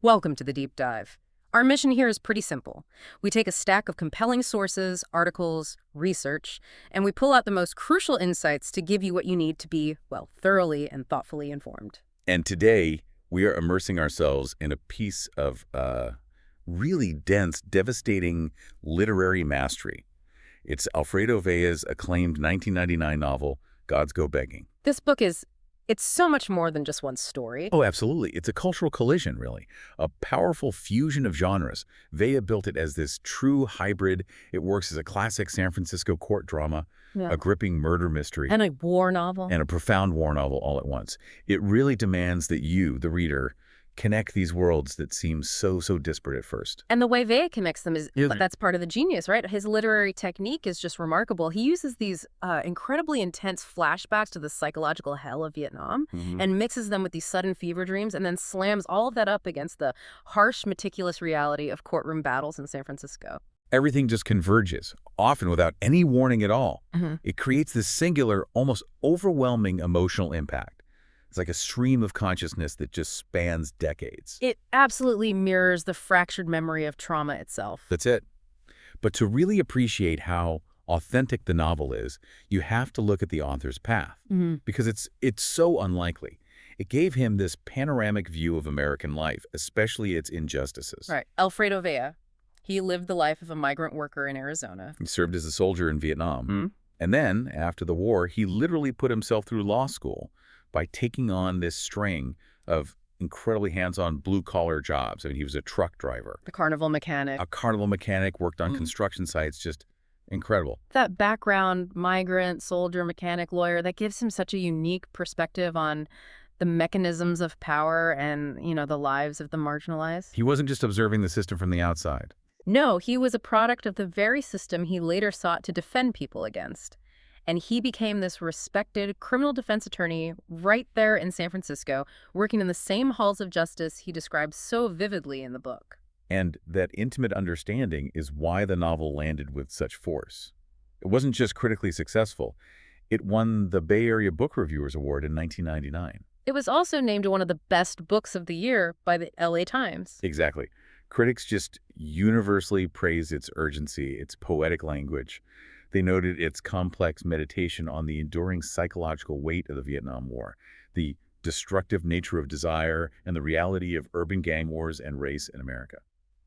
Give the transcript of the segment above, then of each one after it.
Welcome to the deep dive. Our mission here is pretty simple. We take a stack of compelling sources, articles, research, and we pull out the most crucial insights to give you what you need to be, well, thoroughly and thoughtfully informed. And today, we are immersing ourselves in a piece of really dense, devastating literary mastery. It's Alfredo Vea's acclaimed 1999 novel, Gods Go Begging. This book it's so much more than just one story. Oh, absolutely. It's a cultural collision, really. A powerful fusion of genres. Vea built it as this true hybrid. It works as a classic San Francisco court drama, a gripping murder mystery, And a war novel. and a profound war novel all at once. It really demands that you, the reader, connect these worlds that seem so disparate at first. And the way Vea connects them Yeah. that's part of the genius, right? His literary technique is just remarkable. He uses these incredibly intense flashbacks to the psychological hell of Vietnam and mixes them with these sudden fever dreams and then slams all of that up against the harsh, meticulous reality of courtroom battles in San Francisco. Everything just converges, often without any warning at all. It creates this singular, almost overwhelming emotional impact. It's like a stream of consciousness that just spans decades. It absolutely mirrors the fractured memory of trauma itself. That's it. But to really appreciate how authentic the novel is, you have to look at the author's path, because it's so unlikely. It gave him this panoramic view of American life, especially its injustices. Right. Alfredo Vea. He lived the life of a migrant worker in Arizona. He served as a soldier in Vietnam. And then, after the war, he literally put himself through law school by taking on this string of incredibly hands-on blue-collar jobs. I mean, he was a truck driver. The carnival mechanic. A carnival mechanic, worked on construction sites, just incredible. That background, migrant, soldier, mechanic, lawyer, that gives him such a unique perspective on the mechanisms of power and, the lives of the marginalized. He wasn't just observing the system from the outside. No, he was a product of the very system he later sought to defend people against. And he became this respected criminal defense attorney right there in San Francisco, working in the same halls of justice he describes so vividly in the book. And that intimate understanding is why the novel landed with such force. It wasn't just critically successful. It won the Bay Area Book Reviewers Award in 1999. It was also named one of the best books of the year by the LA Times. Exactly. Critics just universally praised its urgency, its poetic language. They noted its complex meditation on the enduring psychological weight of the Vietnam War, the destructive nature of desire, and the reality of urban gang wars and race in America.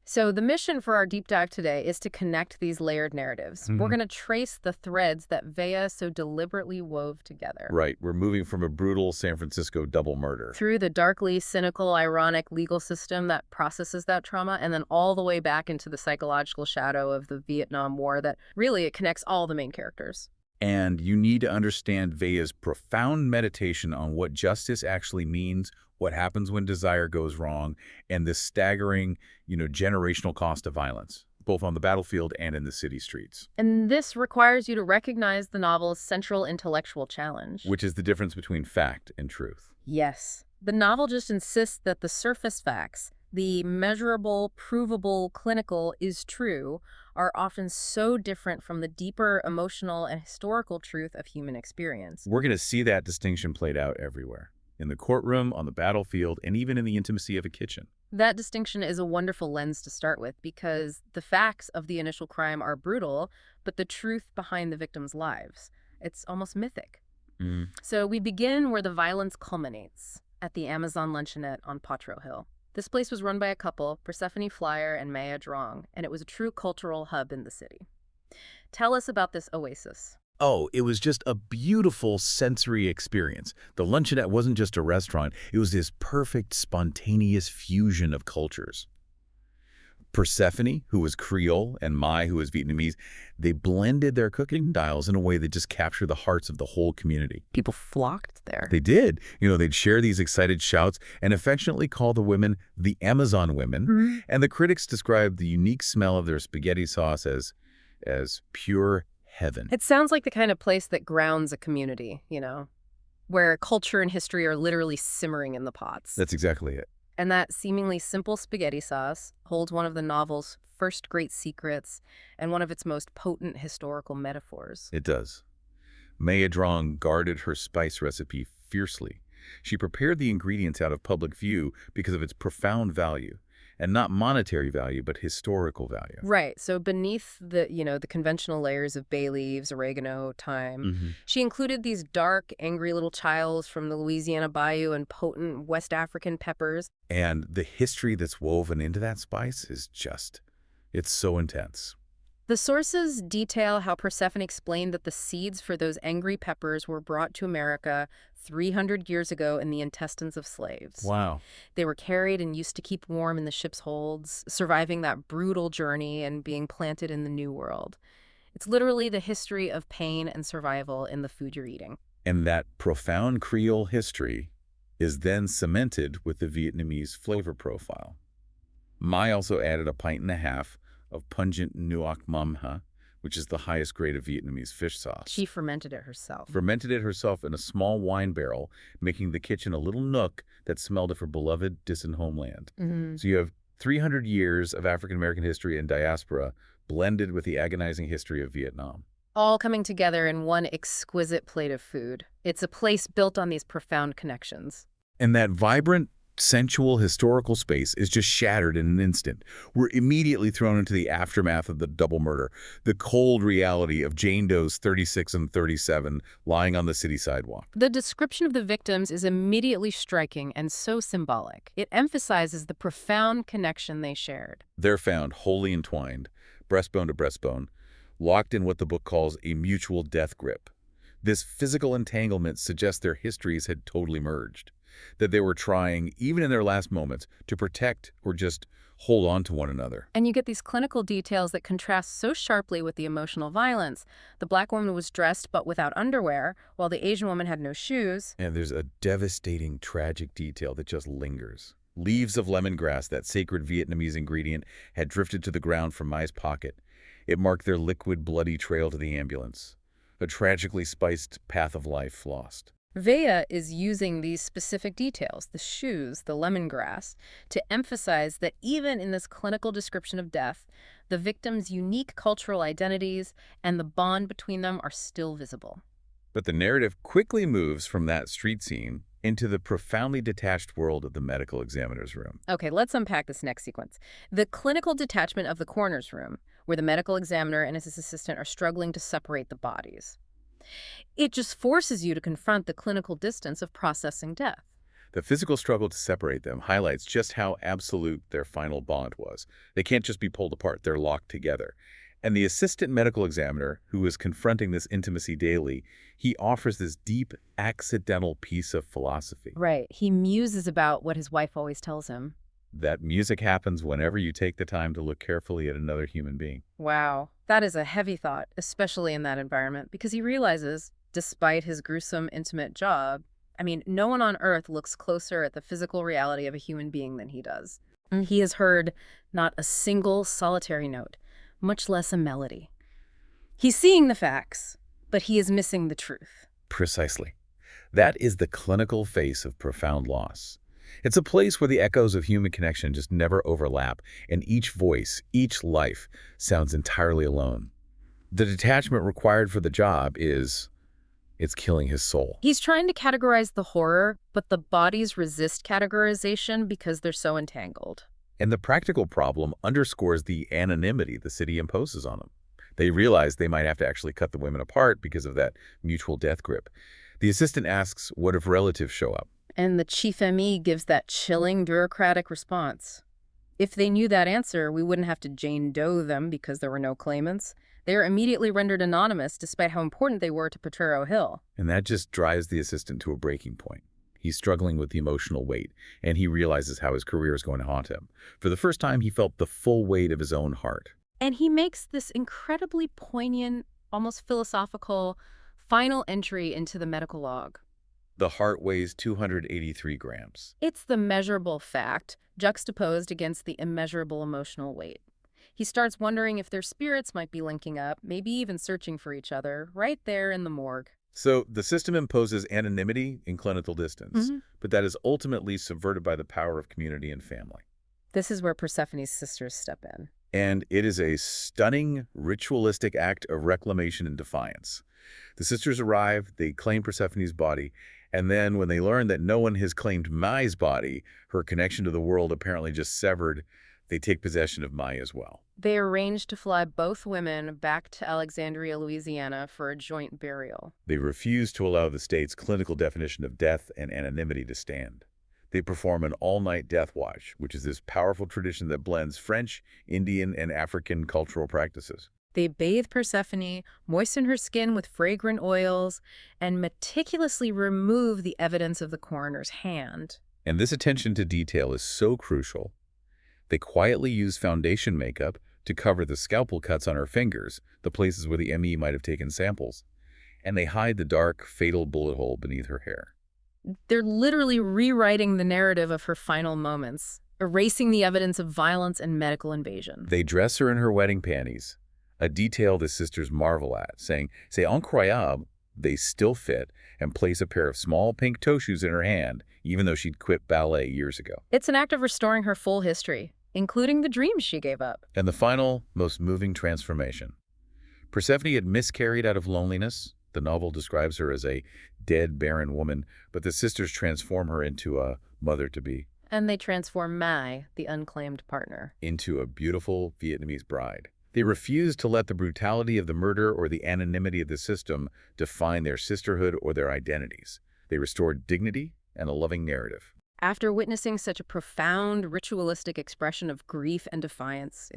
So the mission for our deep dive today is to connect these layered narratives. We're going to trace the threads that Vea so deliberately wove together. Right. We're moving from a brutal San Francisco double murder Through the darkly cynical, ironic legal system that processes that trauma, and then all the way back into the psychological shadow of the Vietnam War that really it connects all the main characters. And you need to understand Vea's profound meditation on what justice actually means, what happens when desire goes wrong, and the staggering, generational cost of violence, both on the battlefield and in the city streets. And this requires you to recognize the novel's central intellectual challenge. Which is the difference between fact and truth. Yes. The novel just insists that the surface facts, the measurable, provable, clinical is true, are often so different from the deeper emotional and historical truth of human experience. We're going to see that distinction played out everywhere. In the courtroom, on the battlefield, and even in the intimacy of a kitchen. That distinction is a wonderful lens to start with because the facts of the initial crime are brutal, but the truth behind the victims' lives, it's almost mythic. So we begin where the violence culminates, at the Amazon Luncheonette on Potro Hill. This place was run by a couple, Persephone Flyer and Maya Drong, and it was a true cultural hub in the city. Tell us about this oasis. Oh, it was just a beautiful sensory experience. The Luncheonette wasn't just a restaurant. It was this perfect, spontaneous fusion of cultures. Persephone, who was Creole, and Mai, who was Vietnamese, they blended their cooking styles in a way that just captured the hearts of the whole community. People flocked there. They did. They'd share these excited shouts and affectionately call the women the Amazon women. And the critics described the unique smell of their spaghetti sauce as pure heaven. It sounds like the kind of place that grounds a community, where culture and history are literally simmering in the pots. That's exactly it. And that seemingly simple spaghetti sauce holds one of the novel's first great secrets and one of its most potent historical metaphors. It does. Maya Drong guarded her spice recipe fiercely. She prepared the ingredients out of public view because of its profound value. and not monetary value, but historical value. Right. So beneath the conventional layers of bay leaves, oregano, thyme, Hmm. she included these dark, angry little chiles from the Louisiana bayou and potent West African peppers. And the history that's woven into that spice is it's so intense. The sources detail how Persephone explained that the seeds for those angry peppers were brought to America 300 years ago in the intestines of slaves. Wow. They were carried and used to keep warm in the ship's holds, surviving that brutal journey and being planted in the New World. It's literally the history of pain and survival in the food you're eating. And that profound Creole history is then cemented with the Vietnamese flavor profile. Mai also added a pint and a half of pungent nuoc mam ha, which is the highest grade of Vietnamese fish sauce. She fermented it herself. Fermented it herself in a small wine barrel, making the kitchen a little nook that smelled of her beloved distant homeland. So you have 300 years of African-American history and diaspora blended with the agonizing history of Vietnam. All coming together in one exquisite plate of food. It's a place built on these profound connections. And that vibrant, sensual, historical space is just shattered in an instant. We're immediately thrown into the aftermath of the double murder, the cold reality of Jane Doe's 36 and 37 lying on the city sidewalk. The description of the victims is immediately striking and so symbolic. It emphasizes the profound connection they shared. They're found wholly entwined, breastbone to breastbone, locked in what the book calls a mutual death grip. This physical entanglement suggests their histories had totally merged, that they were trying, even in their last moments, to protect or just hold on to one another. And you get these clinical details that contrast so sharply with the emotional violence. The black woman was dressed but without underwear, while the Asian woman had no shoes. And there's a devastating, tragic detail that just lingers. Leaves of lemongrass, that sacred Vietnamese ingredient, had drifted to the ground from Mai's pocket. It marked their liquid, bloody trail to the ambulance. A tragically spiced path of life lost. Vea is using these specific details, the shoes, the lemongrass, to emphasize that even in this clinical description of death, the victims' unique cultural identities and the bond between them are still visible. But the narrative quickly moves from that street scene into the profoundly detached world of the medical examiner's room. Okay, let's unpack this next sequence. The clinical detachment of the coroner's room, where the medical examiner and his assistant are struggling to separate the bodies. It just forces you to confront the clinical distance of processing death. The physical struggle to separate them highlights just how absolute their final bond was. They can't just be pulled apart, they're locked together. And the assistant medical examiner, who is confronting this intimacy daily, he offers this deep, accidental piece of philosophy. Right. He muses about what his wife always tells him. That music happens whenever you take the time to look carefully at another human being. Wow. That is a heavy thought, especially in that environment, because he realizes, despite his gruesome, intimate job, no one on Earth looks closer at the physical reality of a human being than he does. He has heard not a single solitary note, much less a melody. He's seeing the facts, but he is missing the truth. Precisely. That is the clinical face of profound loss. It's a place where the echoes of human connection just never overlap, and each voice, each life, sounds entirely alone. The detachment required for the job it's killing his soul. He's trying to categorize the horror, but the bodies resist categorization because they're so entangled. And the practical problem underscores the anonymity the city imposes on them. They realize they might have to actually cut the women apart because of that mutual death grip. The assistant asks, what if relatives show up? And the chief ME gives that chilling, bureaucratic response. If they knew that answer, we wouldn't have to Jane Doe them because there were no claimants. They are immediately rendered anonymous despite how important they were to Potrero Hill. And that just drives the assistant to a breaking point. He's struggling with the emotional weight, and he realizes how his career is going to haunt him. For the first time, he felt the full weight of his own heart. And he makes this incredibly poignant, almost philosophical, final entry into the medical log. The heart weighs 283 grams. It's the measurable fact juxtaposed against the immeasurable emotional weight. He starts wondering if their spirits might be linking up, maybe even searching for each other, right there in the morgue. So the system imposes anonymity in clinical distance, but that is ultimately subverted by the power of community and family. This is where Persephone's sisters step in. And it is a stunning, ritualistic act of reclamation and defiance. The sisters arrive, they claim Persephone's body, and then when they learn that no one has claimed Mai's body, her connection to the world apparently just severed, They take possession of Mai as well. They arranged to fly both women back to Alexandria, Louisiana for a joint burial. They refuse to allow the state's clinical definition of death and anonymity to stand. They perform an all-night death watch, which is this powerful tradition that blends French, Indian, and African cultural practices. They bathe Persephone, moisten her skin with fragrant oils, and meticulously remove the evidence of the coroner's hand. And this attention to detail is so crucial. They quietly use foundation makeup to cover the scalpel cuts on her fingers, the places where the ME might have taken samples, and they hide the dark, fatal bullet hole beneath her hair. They're literally rewriting the narrative of her final moments, erasing the evidence of violence and medical invasion. They dress her in her wedding panties, a detail the sisters marvel at, saying, "C'est incroyable," they still fit, and place a pair of small pink toe shoes in her hand, even though she'd quit ballet years ago. It's an act of restoring her full history, including the dreams she gave up. And the final, most moving transformation. Persephone had miscarried out of loneliness. The novel describes her as a dead, barren woman, but the sisters transform her into a mother-to-be. And they transform Mai, the unclaimed partner, into a beautiful Vietnamese bride. They refuse to let the brutality of the murder or the anonymity of the system define their sisterhood or their identities. They restore dignity and a loving narrative. After witnessing such a profound, ritualistic expression of grief and defiance,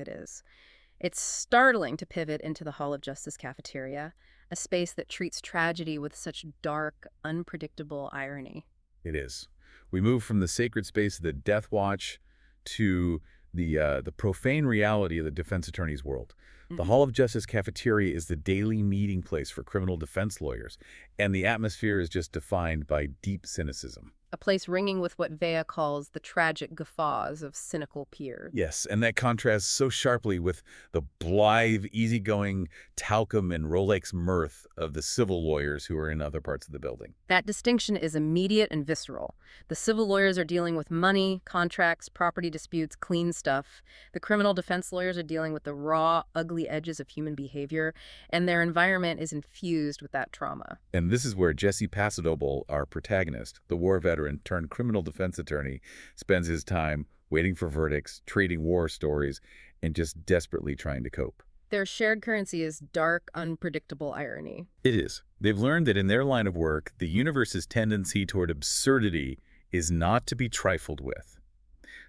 it's startling to pivot into the Hall of Justice cafeteria, a space that treats tragedy with such dark, unpredictable irony. It is. We move from the sacred space of the death watch to the profane reality of the defense attorney's world. The Hall of Justice cafeteria is the daily meeting place for criminal defense lawyers, and the atmosphere is just defined by deep cynicism. A place ringing with what Vea calls the tragic guffaws of cynical peers. Yes, and that contrasts so sharply with the blithe, easygoing talcum and Rolex mirth of the civil lawyers who are in other parts of the building. That distinction is immediate and visceral. The civil lawyers are dealing with money, contracts, property disputes, clean stuff. The criminal defense lawyers are dealing with the raw, ugly edges of human behavior, and their environment is infused with that trauma. And this is where Jesse Pasadoble, our protagonist, the war veteran turned criminal defense attorney, spends his time waiting for verdicts, trading war stories, and just desperately trying to cope. Their shared currency is dark, unpredictable irony. It is. They've learned that in their line of work, the universe's tendency toward absurdity is not to be trifled with.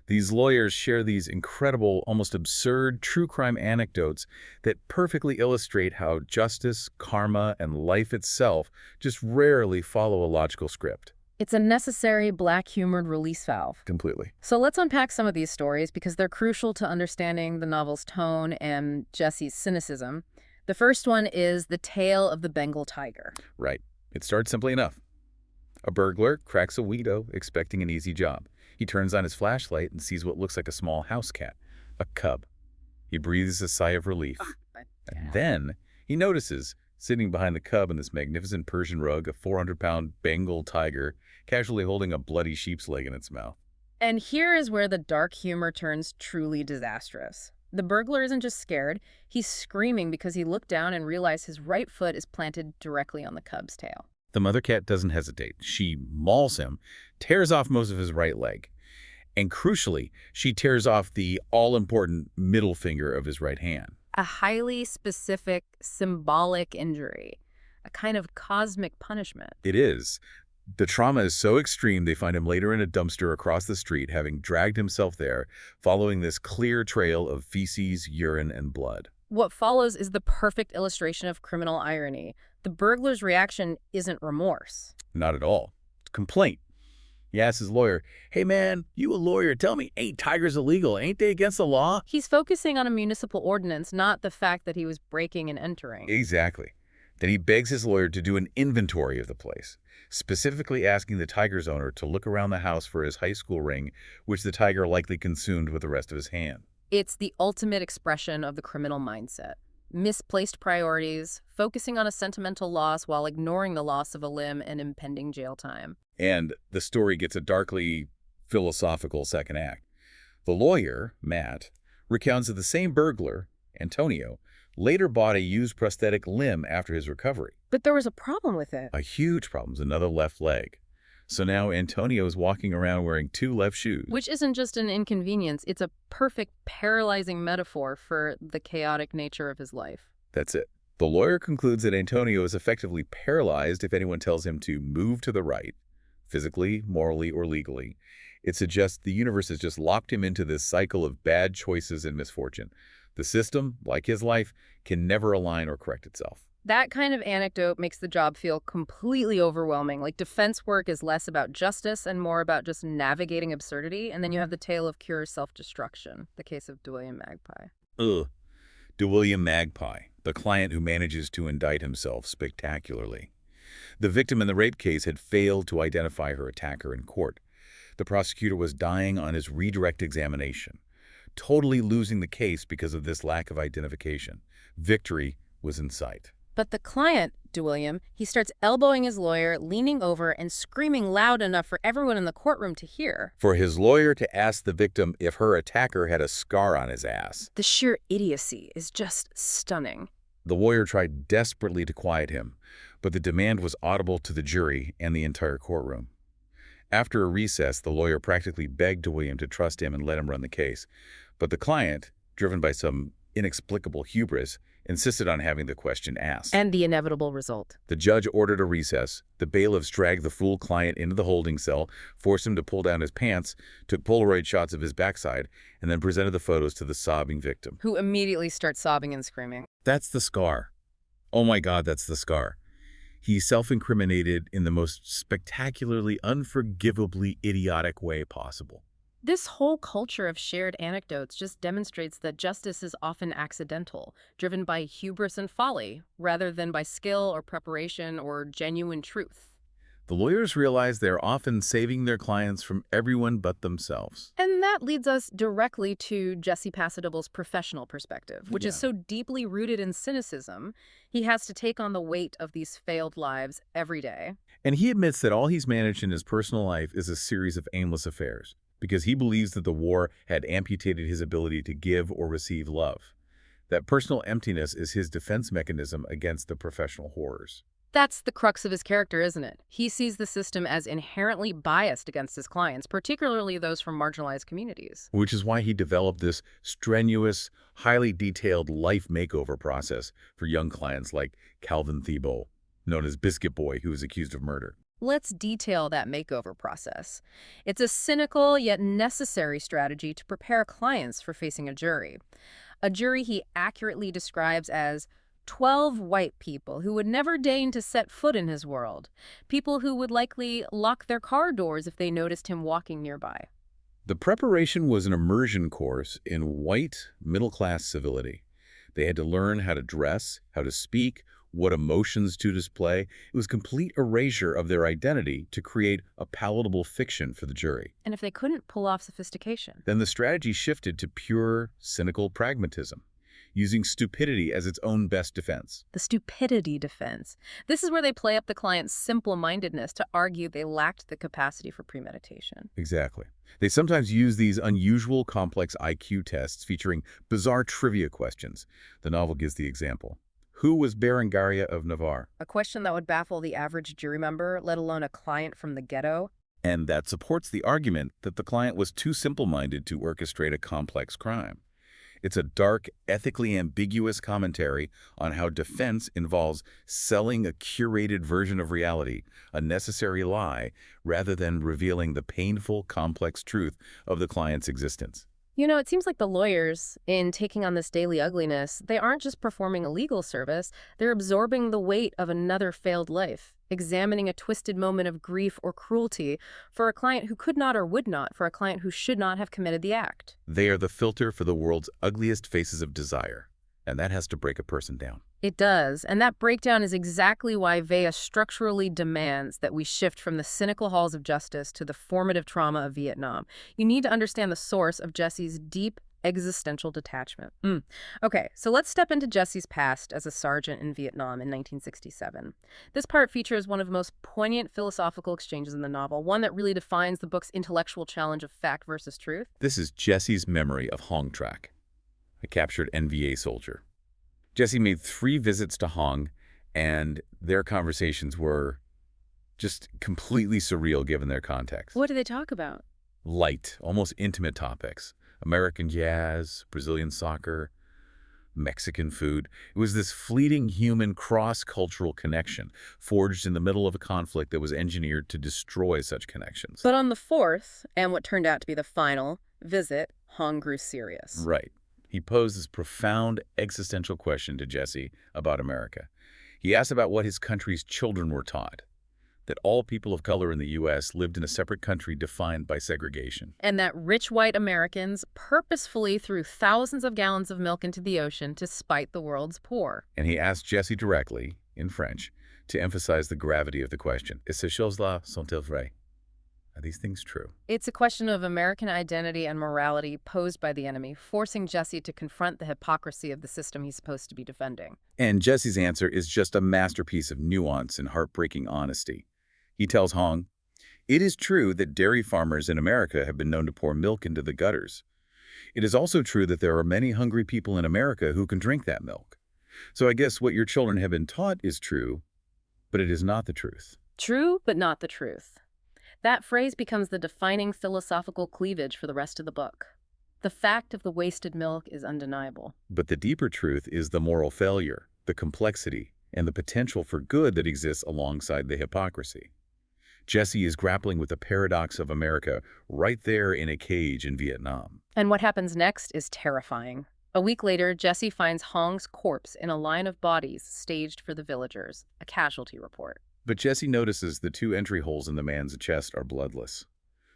These lawyers share these incredible, almost absurd true crime anecdotes that perfectly illustrate how justice, karma, and life itself just rarely follow a logical script. It's a necessary black-humored release valve. Completely. So let's unpack some of these stories because they're crucial to understanding the novel's tone and Jesse's cynicism. The first one is The Tale of the Bengal Tiger. Right. It starts simply enough. A burglar cracks a window expecting an easy job. He turns on his flashlight and sees what looks like a small house cat, a cub. He breathes a sigh of relief. And then he notices, sitting behind the cub in this magnificent Persian rug, a 400-pound Bengal tiger, casually holding a bloody sheep's leg in its mouth. And here is where the dark humor turns truly disastrous. The burglar isn't just scared, he's screaming because he looked down and realized his right foot is planted directly on the cub's tail. The mother cat doesn't hesitate. She mauls him, tears off most of his right leg, and crucially, she tears off the all-important middle finger of his right hand. A highly specific, symbolic injury, a kind of cosmic punishment. It is. The trauma is so extreme they find him later in a dumpster across the street, having dragged himself there, following this clear trail of feces, urine, and blood. What follows is the perfect illustration of criminal irony. The burglar's reaction isn't remorse. Not at all. It's complaint. He asks his lawyer, "Hey man, you a lawyer, tell me, ain't tigers illegal? Ain't they against the law?" He's focusing on a municipal ordinance, not the fact that he was breaking and entering. Exactly. Then he begs his lawyer to do an inventory of the place, specifically asking the tiger's owner to look around the house for his high school ring, which the tiger likely consumed with the rest of his hand. It's the ultimate expression of the criminal mindset. Misplaced priorities, focusing on a sentimental loss while ignoring the loss of a limb and impending jail time. And the story gets a darkly philosophical second act. The lawyer, Matt, recounts that the same burglar, Antonio, later bought a used prosthetic limb after his recovery. But there was a problem with it. A huge problem is another left leg. So now Antonio is walking around wearing 2 left shoes. Which isn't just an inconvenience, it's a perfect paralyzing metaphor for the chaotic nature of his life. That's it. The lawyer concludes that Antonio is effectively paralyzed if anyone tells him to move to the right, physically, morally, or legally. It suggests the universe has just locked him into this cycle of bad choices and misfortune. The system, like his life, can never align or correct itself. That kind of anecdote makes the job feel completely overwhelming. Like defense work is less about justice and more about just navigating absurdity. And then you have the tale of pure self-destruction, the case of DeWilliam Magpie. Ugh. DeWilliam Magpie, the client who manages to indict himself spectacularly. The victim in the rape case had failed to identify her attacker in court. The prosecutor was dying on his redirect examination, totally losing the case because of this lack of identification. Victory was in sight. But the client, DeWilliam, he starts elbowing his lawyer, leaning over and screaming loud enough for everyone in the courtroom to hear. For his lawyer to ask the victim if her attacker had a scar on his ass. The sheer idiocy is just stunning. The lawyer tried desperately to quiet him, but the demand was audible to the jury and the entire courtroom. After a recess, the lawyer practically begged DeWilliam to trust him and let him run the case. But the client, driven by some inexplicable hubris, insisted on having the question asked. And the inevitable result. The judge ordered a recess. The bailiffs dragged the fool client into the holding cell, forced him to pull down his pants, took Polaroid shots of his backside, and then presented the photos to the sobbing victim. Who immediately starts sobbing and screaming. That's the scar. Oh my God, that's the scar. He self-incriminated in the most spectacularly, unforgivably idiotic way possible. This whole culture of shared anecdotes just demonstrates that justice is often accidental, driven by hubris and folly, rather than by skill or preparation or genuine truth. The lawyers realize they're often saving their clients from everyone but themselves. And that leads us directly to Jesse Pasadoble's professional perspective, which is so deeply rooted in cynicism, he has to take on the weight of these failed lives every day. And he admits that all he's managed in his personal life is a series of aimless affairs, because he believes that the war had amputated his ability to give or receive love. That personal emptiness is his defense mechanism against the professional horrors. That's the crux of his character, isn't it? He sees the system as inherently biased against his clients, particularly those from marginalized communities. Which is why he developed this strenuous, highly detailed life makeover process for young clients like Calvin Thibault, known as Biscuit Boy, who was accused of murder. Let's detail that makeover process. It's a cynical yet necessary strategy to prepare clients for facing a jury. A jury he accurately describes as 12 white people who would never deign to set foot in his world. People who would likely lock their car doors if they noticed him walking nearby. The preparation was an immersion course in white, middle-class civility. They had to learn how to dress, how to speak, what emotions to display. It was complete erasure of their identity to create a palatable fiction for the jury. And if they couldn't pull off sophistication? Then the strategy shifted to pure, cynical pragmatism, using stupidity as its own best defense. The stupidity defense. This is where they play up the client's simple-mindedness to argue they lacked the capacity for premeditation. Exactly. They sometimes use these unusual, complex IQ tests featuring bizarre trivia questions. The novel gives the example. Who was Berengaria of Navarre? A question that would baffle the average jury member, let alone a client from the ghetto. And that supports the argument that the client was too simple-minded to orchestrate a complex crime. It's a dark, ethically ambiguous commentary on how defense involves selling a curated version of reality, a necessary lie, rather than revealing the painful, complex truth of the client's existence. You know, it seems like the lawyers, in taking on this daily ugliness, they aren't just performing a legal service, they're absorbing the weight of another failed life, examining a twisted moment of grief or cruelty for a client who could not or would not, for a client who should not have committed the act. They are the filter for the world's ugliest faces of desire, and that has to break a person down. It does, and that breakdown is exactly why Vea structurally demands that we shift from the cynical halls of justice to the formative trauma of Vietnam. You need to understand the source of Jesse's deep existential detachment. Okay, so let's step into Jesse's past as a sergeant in Vietnam in 1967. This part features one of the most poignant philosophical exchanges in the novel, one that really defines the book's intellectual challenge of fact versus truth. This is Jesse's memory of Hong Trak, a captured NVA soldier. Jesse made 3 visits to Hong, and their conversations were Just completely surreal given their context. What do they talk about? Light, almost intimate topics. American jazz, Brazilian soccer, Mexican food. It was this fleeting human cross-cultural connection, forged in the middle of a conflict that was engineered to destroy such connections. But on the fourth, and what turned out to be the final, visit, Hong grew serious. Right. He posed this profound existential question to Jesse about America. He asked about what his country's children were taught, that all people of color in the U.S. lived in a separate country defined by segregation. And that rich white Americans purposefully threw thousands of gallons of milk into the ocean to spite the world's poor. And he asked Jesse directly, in French, to emphasize the gravity of the question. Est ces choses-là sont-elles vraies? Are these things true? It's a question of American identity and morality posed by the enemy, forcing Jesse to confront the hypocrisy of the system he's supposed to be defending. And Jesse's answer is just a masterpiece of nuance and heartbreaking honesty. He tells Hong, "It is true that dairy farmers in America have been known to pour milk into the gutters. It is also true that there are many hungry people in America who can drink that milk. So I guess what your children have been taught is true, but it is not the truth." True, but not the truth. That phrase becomes the defining philosophical cleavage for the rest of the book. The fact of the wasted milk is undeniable. But the deeper truth is the moral failure, the complexity, and the potential for good that exists alongside the hypocrisy. Jesse is grappling with the paradox of America right there in a cage in Vietnam. And what happens next is terrifying. A week later, Jesse finds Hong's corpse in a line of bodies staged for the villagers, a casualty report. But Jesse notices the 2 entry holes in the man's chest are bloodless.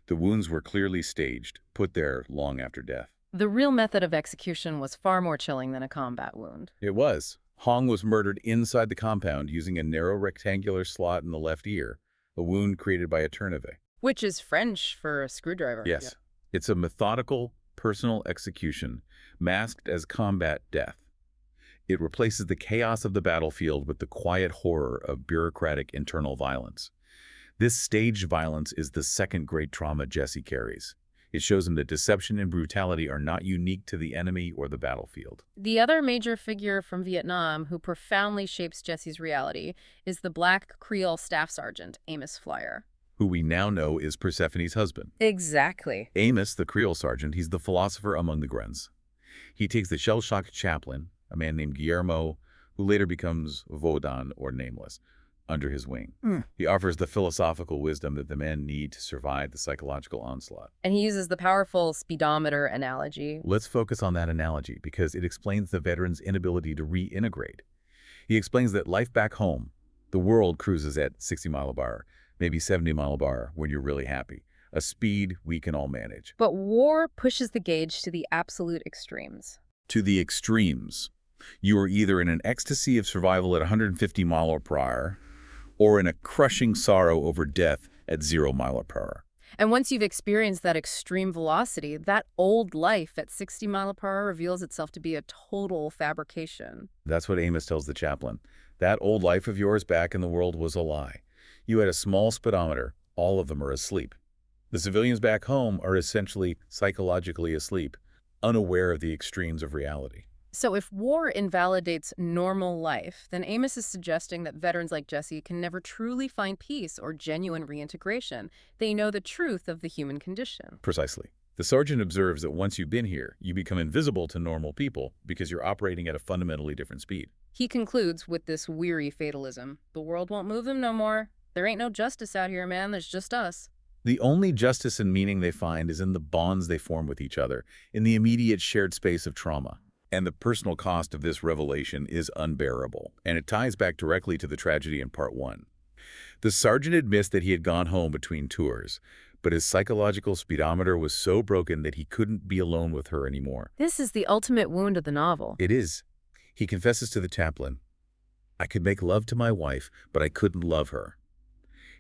The wounds were clearly staged, put there long after death. The real method of execution was far more chilling than a combat wound. It was. Hong was murdered inside the compound using a narrow rectangular slot in the left ear, a wound created by a tourniquet. Which is French for a screwdriver. Yes. Yeah. It's a methodical, personal execution, masked as combat death. It replaces the chaos of the battlefield with the quiet horror of bureaucratic internal violence. This staged violence is the second great trauma Jesse carries. It shows him that deception and brutality are not unique to the enemy or the battlefield. The other major figure from Vietnam who profoundly shapes Jesse's reality is the Black Creole staff sergeant, Amos Flyer, who we now know is Persephone's husband. Exactly. Amos, the Creole sergeant, he's the philosopher among the Grens. He takes the shell-shocked chaplain, a man named Guillermo, who later becomes Vaudin, or Nameless, under his wing. He offers the philosophical wisdom that the men need to survive the psychological onslaught. And he uses the powerful speedometer analogy. Let's focus on that analogy because it explains the veteran's inability to reintegrate. He explains that life back home, the world cruises at 60 miles per hour, maybe 70 miles per hour when you're really happy, a speed we can all manage. But war pushes the gauge to the absolute extremes. To the extremes. You are either in an ecstasy of survival at 150 miles per hour or in a crushing sorrow over death at 0 miles per hour. And once you've experienced that extreme velocity, that old life at 60 miles per hour reveals itself to be a total fabrication. That's what Amos tells the chaplain. That old life of yours back in the world was a lie. You had a small speedometer. All of them are asleep. The civilians back home are essentially psychologically asleep, unaware of the extremes of reality. So if war invalidates normal life, then Amos is suggesting that veterans like Jesse can never truly find peace or genuine reintegration. They know the truth of the human condition. Precisely. The sergeant observes that once you've been here, you become invisible to normal people because you're operating at a fundamentally different speed. He concludes with this weary fatalism. The world won't move them no more. There ain't no justice out here, man. There's just us. The only justice and meaning they find is in the bonds they form with each other, in the immediate shared space of trauma. And the personal cost of this revelation is unbearable, and it ties back directly to the tragedy in part 1. The sergeant admits that he had gone home between tours, but his psychological speedometer was so broken that he couldn't be alone with her anymore. This is the ultimate wound of the novel. It is. He confesses to the chaplain, "I could make love to my wife, but I couldn't love her."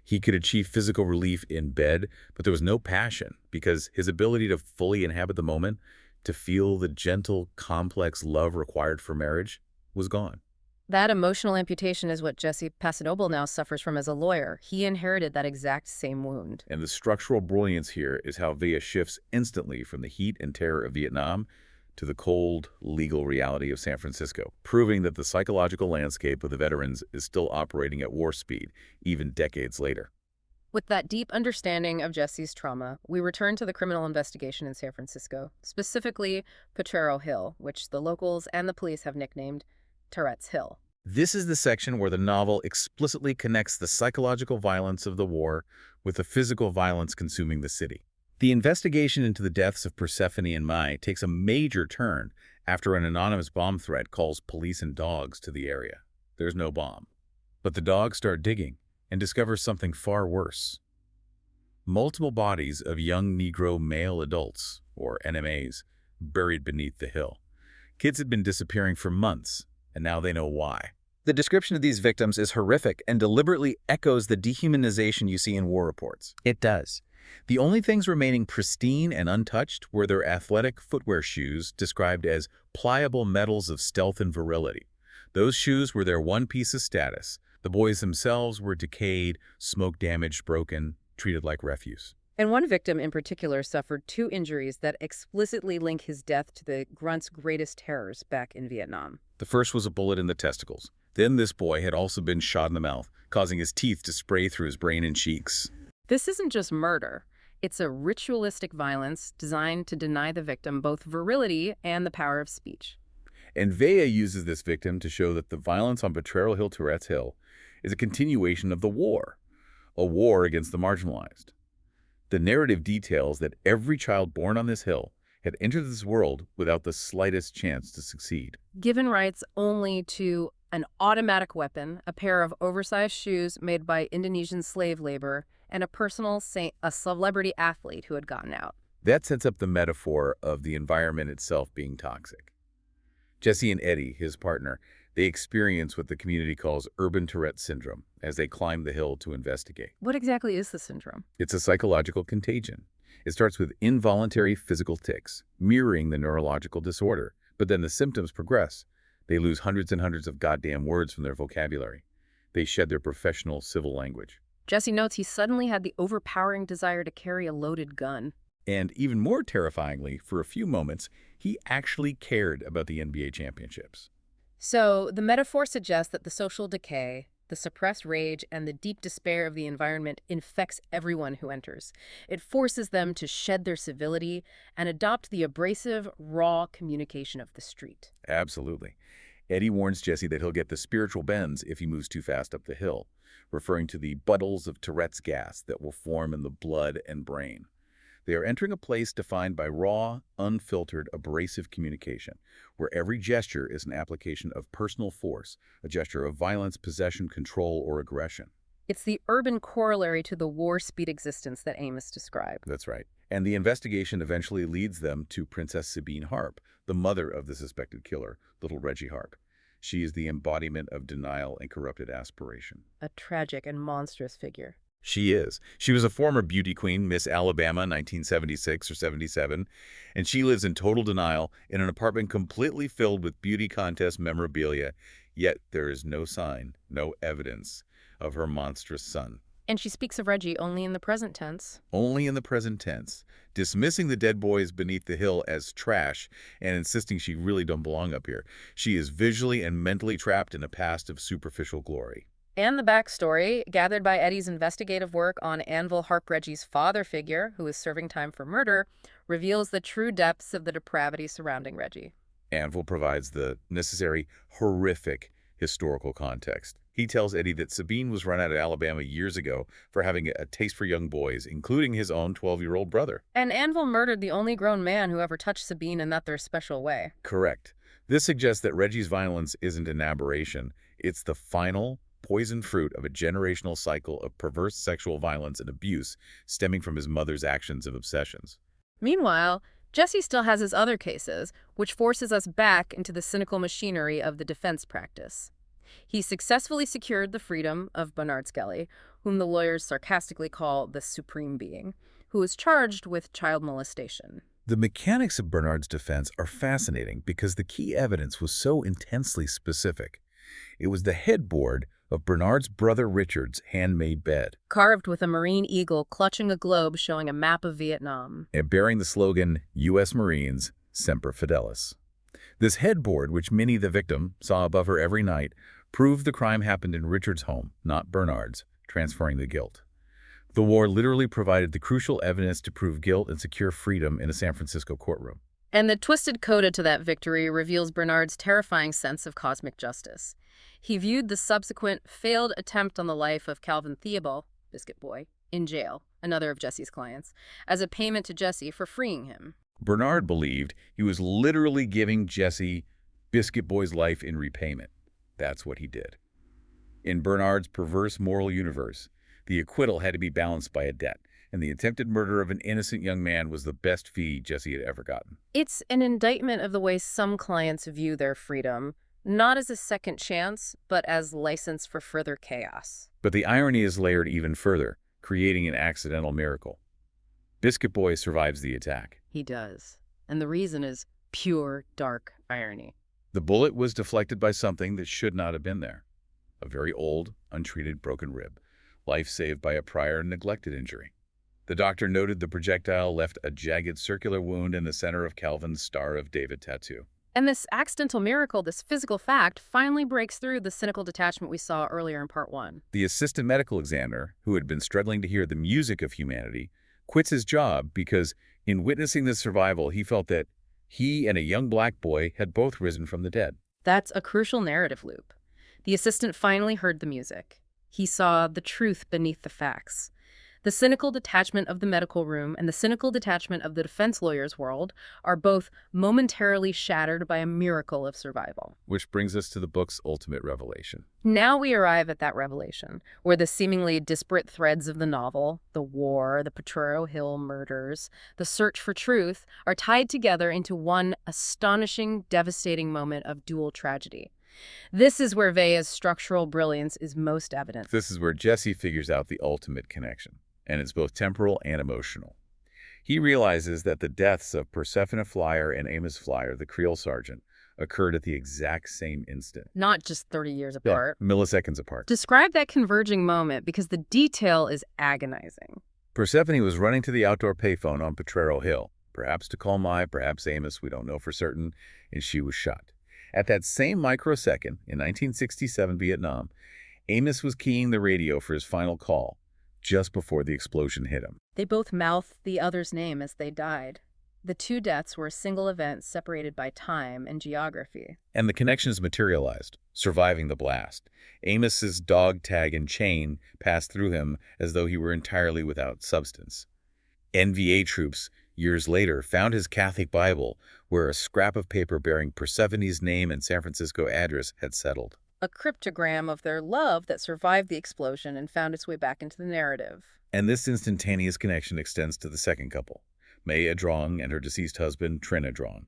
He could achieve physical relief in bed, but there was no passion because his ability to fully inhabit the moment, to feel the gentle, complex love required for marriage, was gone. That emotional amputation is what Jesse Pasadoble now suffers from as a lawyer. He inherited that exact same wound. And the structural brilliance here is how Vea shifts instantly from the heat and terror of Vietnam to the cold, legal reality of San Francisco, proving that the psychological landscape of the veterans is still operating at war speed, even decades later. With that deep understanding of Jesse's trauma, we return to the criminal investigation in San Francisco, specifically Potrero Hill, which the locals and the police have nicknamed Tourette's Hill. This is the section where the novel explicitly connects the psychological violence of the war with the physical violence consuming the city. The investigation into the deaths of Persephone and Mai takes a major turn after an anonymous bomb threat calls police and dogs to the area. There's no bomb. But the dogs start digging and discover something far worse. Multiple bodies of young Negro male adults, or NMAs, buried beneath the hill. Kids had been disappearing for months, and now they know why. The description of these victims is horrific and deliberately echoes the dehumanization you see in war reports. It does. The only things remaining pristine and untouched were their athletic footwear shoes, described as pliable metals of stealth and virility. Those shoes were their one piece of status. The boys themselves were decayed, smoke-damaged, broken, treated like refuse. And one victim in particular suffered 2 injuries that explicitly link his death to the grunt's greatest terrors back in Vietnam. The first was a bullet in the testicles. Then this boy had also been shot in the mouth, causing his teeth to spray through his brain and cheeks. This isn't just murder. It's a ritualistic violence designed to deny the victim both virility and the power of speech. And Vea uses this victim to show that the violence on Potrero Hill, Tourette's Hill, is a continuation of the war, a war against the marginalized. The narrative details that every child born on this hill had entered this world without the slightest chance to succeed. Given rights only to an automatic weapon, a pair of oversized shoes made by Indonesian slave labor, and a personal saint, a celebrity athlete who had gotten out. That sets up the metaphor of the environment itself being toxic. Jesse and Eddie, his partner, they experience what the community calls urban Tourette syndrome as they climb the hill to investigate. What exactly is the syndrome? It's a psychological contagion. It starts with involuntary physical tics, mirroring the neurological disorder, but then the symptoms progress. They lose hundreds and hundreds of goddamn words from their vocabulary. They shed their professional civil language. Jesse notes he suddenly had the overpowering desire to carry a loaded gun. And even more terrifyingly, for a few moments, he actually cared about the NBA championships. So the metaphor suggests that the social decay, the suppressed rage, and the deep despair of the environment infects everyone who enters. It forces them to shed their civility and adopt the abrasive, raw communication of the street. Absolutely. Eddie warns Jesse that he'll get the spiritual bends if he moves too fast up the hill, referring to the buddles of Tourette's gas that will form in the blood and brain. They are entering a place defined by raw, unfiltered, abrasive communication, where every gesture is an application of personal force, a gesture of violence, possession, control, or aggression. It's the urban corollary to the war-speed existence that Amos described. That's right. And the investigation eventually leads them to Princess Sabine Harp, the mother of the suspected killer, little Reggie Harp. She is the embodiment of denial and corrupted aspiration. A tragic and monstrous figure. She is. She was a former beauty queen, Miss Alabama, 1976 or 77, and she lives in total denial in an apartment completely filled with beauty contest memorabilia, yet there is no sign, no evidence of her monstrous son. And she speaks of Reggie only in the present tense. Only in the present tense, dismissing the dead boys beneath the hill as trash and insisting she really don't belong up here. She is visually and mentally trapped in a past of superficial glory. And the backstory, gathered by Eddie's investigative work on Anvil Harp Reggie's father figure, who is serving time for murder, reveals the true depths of the depravity surrounding Reggie. Anvil provides the necessary, horrific historical context. He tells Eddie that Sabine was run out of Alabama years ago for having a taste for young boys, including his own 12-year-old brother. And Anvil murdered the only grown man who ever touched Sabine in that their special way. Correct. This suggests that Reggie's violence isn't an aberration. It's the final, poisoned fruit of a generational cycle of perverse sexual violence and abuse stemming from his mother's actions and obsessions. Meanwhile, Jesse still has his other cases, which forces us back into the cynical machinery of the defense practice. He successfully secured the freedom of Bernard Skelly, whom the lawyers sarcastically call the Supreme Being, who was charged with child molestation. The mechanics of Bernard's defense are fascinating because the key evidence was so intensely specific. It was the headboard of Bernard's brother Richard's handmade bed, Carved with a marine eagle clutching a globe showing a map of Vietnam. and bearing the slogan, U.S. Marines, Semper Fidelis. This headboard, which Minnie, the victim, saw above her every night, proved the crime happened in Richard's home, not Bernard's, transferring the guilt. The war literally provided the crucial evidence to prove guilt and secure freedom in a San Francisco courtroom. And the twisted coda to that victory reveals Bernard's terrifying sense of cosmic justice. He viewed the subsequent failed attempt on the life of Calvin Theobald, Biscuit Boy, in jail, another of Jesse's clients, as a payment to Jesse for freeing him. Bernard believed he was literally giving Jesse, Biscuit Boy's life in repayment. That's what he did. In Bernard's perverse moral universe, the acquittal had to be balanced by a debt, and the attempted murder of an innocent young man was the best fee Jesse had ever gotten. It's an indictment of the way some clients view their freedom, not as a second chance, but as license for further chaos. But the irony is layered even further, creating an accidental miracle. Biscuit Boy survives the attack. He does. And the reason is pure, dark irony. The bullet was deflected by something that should not have been there. A very old, untreated broken rib, life saved by a prior neglected injury. The doctor noted the projectile left a jagged circular wound in the center of Calvin's Star of David tattoo. And this accidental miracle, this physical fact, finally breaks through the cynical detachment we saw earlier in part 1. The assistant medical examiner, who had been struggling to hear the music of humanity, quits his job because, in witnessing the survival, he felt that he and a young black boy had both risen from the dead. That's a crucial narrative loop. The assistant finally heard the music. He saw the truth beneath the facts. The cynical detachment of the medical room and the cynical detachment of the defense lawyer's world are both momentarily shattered by a miracle of survival. Which brings us to the book's ultimate revelation. Now we arrive at that revelation, where the seemingly disparate threads of the novel, the war, the Potrero Hill murders, the search for truth, are tied together into one astonishing, devastating moment of dual tragedy. This is where Vea's structural brilliance is most evident. This is where Jesse figures out the ultimate connection, and it's both temporal and emotional. He realizes that the deaths of Persephone Flyer and Amos Flyer, the Creole sergeant, occurred at the exact same instant. Not just 30 years apart. Yeah, milliseconds apart. Describe that converging moment, because the detail is agonizing. Persephone was running to the outdoor payphone on Potrero Hill, perhaps to call Mai, perhaps Amos, we don't know for certain, and she was shot. At that same microsecond, in 1967 Vietnam, Amos was keying the radio for his final call, just before the explosion hit him. They both mouthed the other's name as they died. The two deaths were a single event separated by time and geography. And the connections materialized, surviving the blast. Amos's dog tag and chain passed through him as though he were entirely without substance. NVA troops, years later, found his Catholic Bible, where a scrap of paper bearing Persephone's name and San Francisco address had settled. A cryptogram of their love that survived the explosion and found its way back into the narrative. And this instantaneous connection extends to the second couple, May Adrong and her deceased husband, Trin Adrong.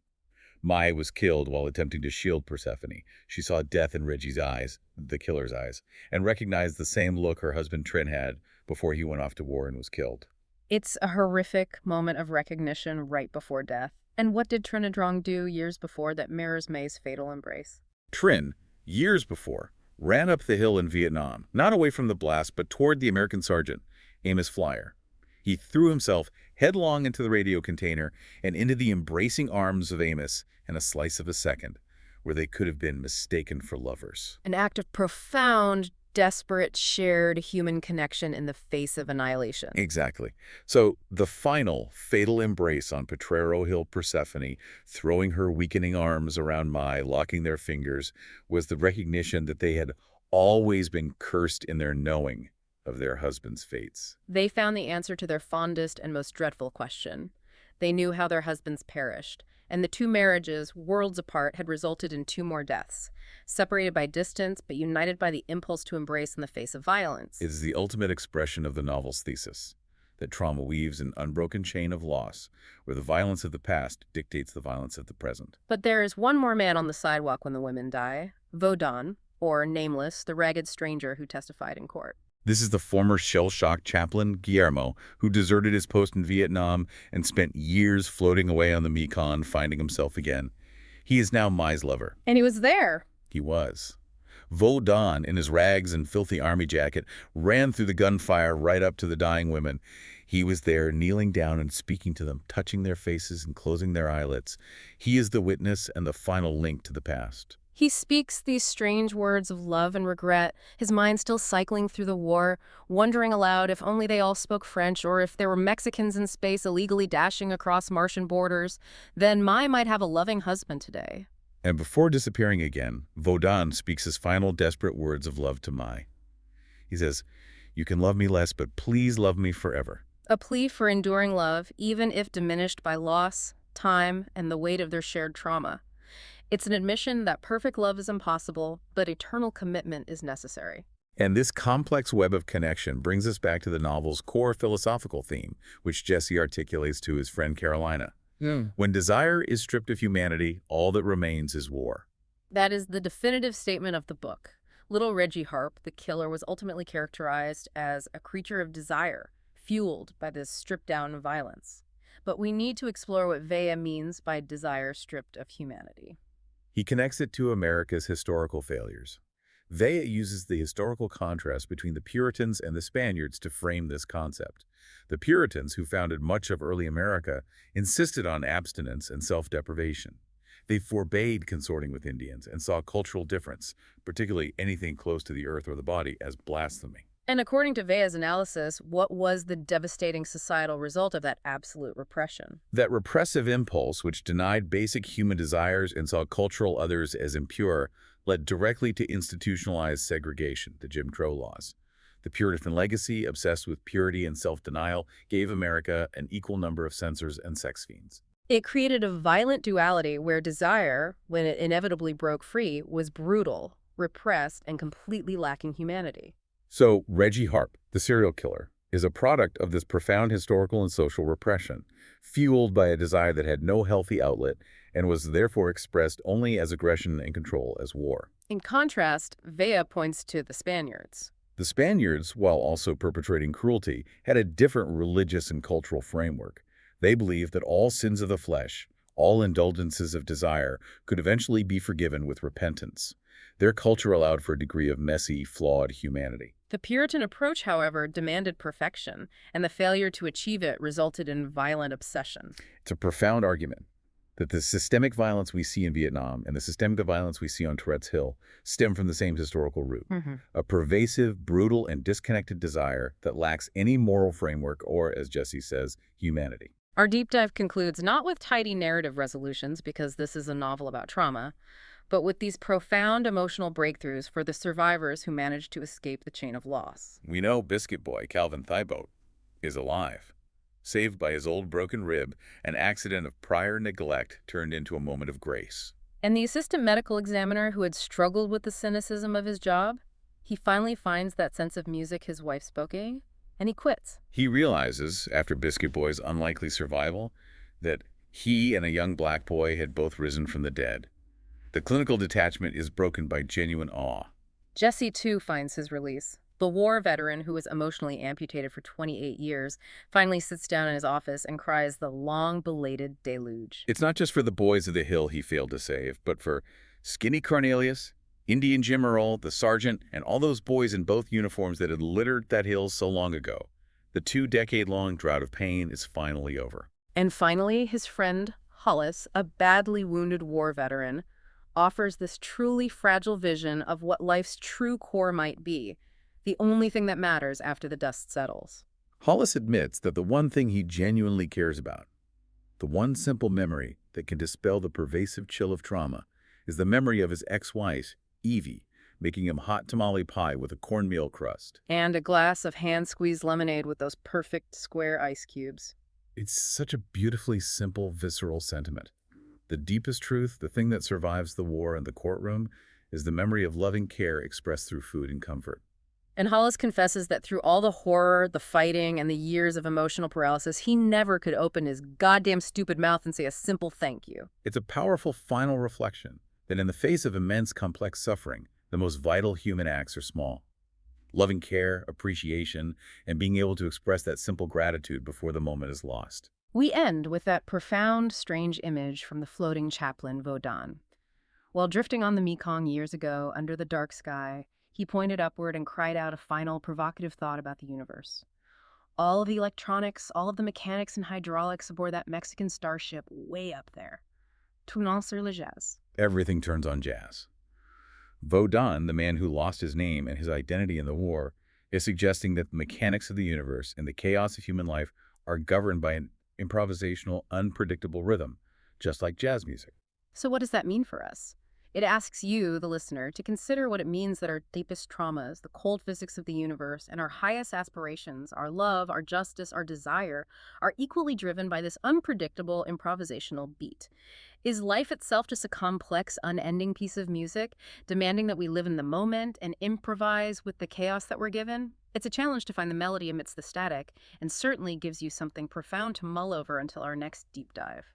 Mai was killed while attempting to shield Persephone. She saw death in Reggie's eyes, the killer's eyes, and recognized the same look her husband Trin had before he went off to war and was killed. It's a horrific moment of recognition right before death. And what did Trin Adrong do years before that mirrors May's fatal embrace? Trin, years before, ran up the hill in Vietnam, not away from the blast, but toward the American sergeant, Amos Flyer. He threw himself headlong into the radio container and into the embracing arms of Amos in a slice of a second, where they could have been mistaken for lovers. An act of profound, desperate, shared human connection in the face of annihilation. Exactly. So the final fatal embrace on Potrero Hill Persephone, throwing her weakening arms around Mai, locking their fingers, was the recognition that they had always been cursed in their knowing of their husbands' fates. They found the answer to their fondest and most dreadful question. They knew how their husbands perished, and the two marriages, worlds apart, had resulted in two more deaths, separated by distance but united by the impulse to embrace in the face of violence. It is the ultimate expression of the novel's thesis, that trauma weaves an unbroken chain of loss, where the violence of the past dictates the violence of the present. But there is one more man on the sidewalk when the women die, Vaudin, or Nameless, the ragged stranger who testified in court. This is the former shell-shocked chaplain, Guillermo, who deserted his post in Vietnam and spent years floating away on the Mekong, finding himself again. He is now Mai's lover. And he was there. He was. Vaudin, in his rags and filthy army jacket, ran through the gunfire right up to the dying women. He was there, kneeling down and speaking to them, touching their faces and closing their eyelids. He is the witness and the final link to the past. He speaks these strange words of love and regret, his mind still cycling through the war, wondering aloud if only they all spoke French or if there were Mexicans in space illegally dashing across Martian borders, then Mai might have a loving husband today. And before disappearing again, Vaudin speaks his final desperate words of love to Mai. He says, "You can love me less, but please love me forever." A plea for enduring love, even if diminished by loss, time, and the weight of their shared trauma. It's an admission that perfect love is impossible, but eternal commitment is necessary. And this complex web of connection brings us back to the novel's core philosophical theme, which Jesse articulates to his friend Carolina. When desire is stripped of humanity, all that remains is war. That is the definitive statement of the book. Little Reggie Harp, the killer, was ultimately characterized as a creature of desire, fueled by this stripped-down violence. But we need to explore what Vea means by desire stripped of humanity. He connects it to America's historical failures. Vea uses the historical contrast between the Puritans and the Spaniards to frame this concept. The Puritans, who founded much of early America, insisted on abstinence and self-deprivation. They forbade consorting with Indians and saw cultural difference, particularly anything close to the earth or the body, as blasphemy. And according to Vea's analysis, what was the devastating societal result of that absolute repression? That repressive impulse, which denied basic human desires and saw cultural others as impure, led directly to institutionalized segregation, the Jim Crow laws. The Puritan legacy, obsessed with purity and self-denial, gave America an equal number of censors and sex fiends. It created a violent duality where desire, when it inevitably broke free, was brutal, repressed, and completely lacking humanity. So, Reggie Harp, the serial killer, is a product of this profound historical and social repression, fueled by a desire that had no healthy outlet and was therefore expressed only as aggression and control as war. In contrast, Vea points to the Spaniards. The Spaniards, while also perpetrating cruelty, had a different religious and cultural framework. They believed that all sins of the flesh, all indulgences of desire, could eventually be forgiven with repentance. Their culture allowed for a degree of messy, flawed humanity. The Puritan approach, however, demanded perfection, and the failure to achieve it resulted in violent obsession. It's a profound argument that the systemic violence we see in Vietnam and the systemic violence we see on Tourette's Hill stem from the same historical root. A pervasive, brutal, and disconnected desire that lacks any moral framework or, as Jesse says, humanity. Our deep dive concludes not with tidy narrative resolutions, because this is a novel about trauma, but with these profound emotional breakthroughs for the survivors who managed to escape the chain of loss. We know Biscuit Boy Calvin Thibault is alive, saved by his old broken rib, an accident of prior neglect turned into a moment of grace. And the assistant medical examiner who had struggled with the cynicism of his job, he finally finds that sense of music his wife spoke in, and he quits. He realizes, after Biscuit Boy's unlikely survival, that he and a young black boy had both risen from the dead. The clinical detachment is broken by genuine awe. Jesse, too, finds his release. The war veteran, who was emotionally amputated for 28 years, finally sits down in his office and cries the long-belated deluge. It's not just for the boys of the hill he failed to save, but for Skinny Cornelius, Indian Jim Earl, the sergeant, and all those boys in both uniforms that had littered that hill so long ago. The 2-decade-long drought of pain is finally over. And finally, his friend, Hollis, a badly wounded war veteran, offers this truly fragile vision of what life's true core might be, the only thing that matters after the dust settles. Hollis admits that the one thing he genuinely cares about, the one simple memory that can dispel the pervasive chill of trauma, is the memory of his ex-wife, Evie, making him hot tamale pie with a cornmeal crust. And a glass of hand-squeezed lemonade with those perfect square ice cubes. It's such a beautifully simple, visceral sentiment. The deepest truth, the thing that survives the war and the courtroom, is the memory of loving care expressed through food and comfort. And Hollis confesses that through all the horror, the fighting, and the years of emotional paralysis, he never could open his goddamn stupid mouth and say a simple thank you. It's a powerful final reflection that in the face of immense complex suffering, the most vital human acts are small. Loving care, appreciation, and being able to express that simple gratitude before the moment is lost. We end with that profound, strange image from the floating chaplain Vaudin. While drifting on the Mekong years ago under the dark sky, he pointed upward and cried out a final provocative thought about the universe. All of the electronics, all of the mechanics and hydraulics aboard that Mexican starship way up there. Tournant sur le jazz. Everything turns on jazz. Vaudin, the man who lost his name and his identity in the war, is suggesting that the mechanics of the universe and the chaos of human life are governed by an improvisational, unpredictable rhythm, just like jazz music. So what does that mean for us? It asks you, the listener, to consider what it means that our deepest traumas, the cold physics of the universe, and our highest aspirations, our love, our justice, our desire, are equally driven by this unpredictable improvisational beat. Is life itself just a complex, unending piece of music, demanding that we live in the moment and improvise with the chaos that we're given? It's a challenge to find the melody amidst the static, and certainly gives you something profound to mull over until our next deep dive.